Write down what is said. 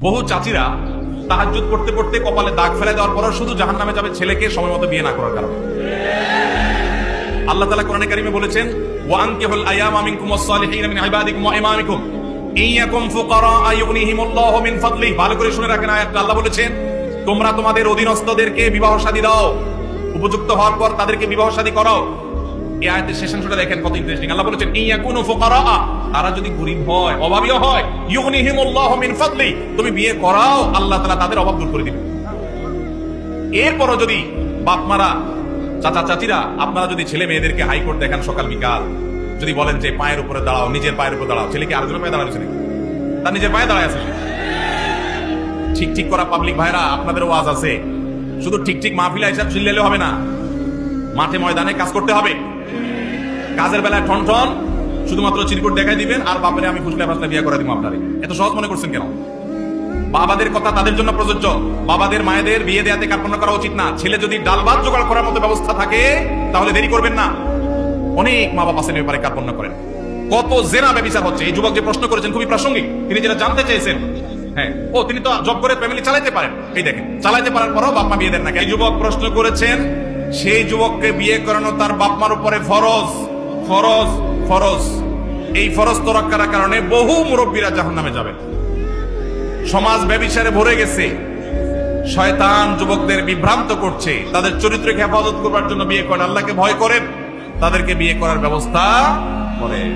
বহু চাচিরা তাহাজ্জুদ পড়তে পড়তে কপালে দাগ ফেলে দেওয়ার পর শুধু জাহান্নামে যাবে ছেলেকে সময় মতো বিয়ে না করার কারণে। আল্লাহ তাআলা কোরআনে কারীমে বলেছেন, ওয়া আনকিহুল আয়ামা মিনকুম ওয়াস-সালিহিনা মিন ইবাদিকুম ওয়া ইমামিকুম ইয়াকুম ফুকারা ইউগনিহিমুল্লাহু মিন ফাদলিহি। ভালো করে শুনে রাখেন আয়াতটা। আল্লাহ বলেছেন, তোমরা তোমাদের অধীনস্থদেরকে বিবাহ শাদী দাও, উপযুক্ত হওয়ার পর তাদেরকে বিবাহ শাদী করাও। এই আয়াতের শেষ অংশটা দেখেন কত ইন্টারেস্টিং। আল্লাহ বলেছেন, ইয়াকুনু ফুকারা, তারা যদি গরীব হয়, অভাবীও হয়, ইউগনিহিমুল্লাহু মিন ফাদলিহি, তুমি বিয়ে করাও, আল্লাহ তাআলা তাদের অভাব দূর করে দিবেন। এরপরও যদি বাপ মারা, চাচা চাচিরা, আপনারা যদি ছেলে মেয়েদেরকে হাইকোর্ট দেখান সকাল বিকাল, যদি বলেন যে পায়ের উপরে দাঁড়াও, নিজের পায়ের উপরে দাঁড়াও, ছেলে কি আরেকজনের পায়ে দাঁড়াচ্ছে নাকি? তার নিজের পায়ে দাঁড়ায় আছে। ঠিক ঠিক করা পাবলিক ভাইরা, আপনাদের ওয়াজ আছে, শুধু ঠিক ঠিক মাহফিলে হিসাব চিল্লাইলে হবে না, মাঠে ময়দানে কাজ করতে হবে। কাজের বেলায় ঠন ঠন শুধুমাত্র চিরকুট দেখাই দিবেন আর বাপরে আমি ফুসলে ফাসলে বিয়ে করে দিব আপনারে। এত সহজ মনে করছেন কেন? বাবাদের কথা তাদের জন্য প্রযোজ্য। বাবাদের মায়েদের বিয়ে দেয়াতে কার্পণ্য করা উচিত না। ছেলে যদি ডাল ভাত জোগাড় করার মতো ব্যবস্থা থাকে তাহলে দেরি করবেন না। অনেক মা বাবা ছেলের ব্যাপারে কার্পণ্য করেন। কত জেনা ব্যভিচার হচ্ছে। এই যুবক যে প্রশ্ন করেছেন খুবই প্রাসঙ্গিক। তিনি যেটা জানতে চেয়েছেন, হ্যাঁ, ও তিনি তো জব করে ফ্যামিলি চালাতে পারেন। এই দেখেন, চালাতে পারার পরও বাপ মা বিয়ে দেন না। এই যুবক প্রশ্ন করেছেন, সেই যুবককে বিয়ে করানো তার বাপ মার উপরে ফরজ। ফরজ ফরজ এই ফরজ তোয়াক্কার কারণে বহু মুরব্বীরা জাহান্নামে যাবেন। সমাজ ব্যভিচারে ভরে গেছে। শয়তান যুবকদের বিভ্রান্ত করছে। তাদের চরিত্রকে হেফাজত করবার জন্য বিয়ে করেন। আল্লাহকে ভয় করেন, তাদেরকে বিয়ে করার ব্যবস্থা করেন।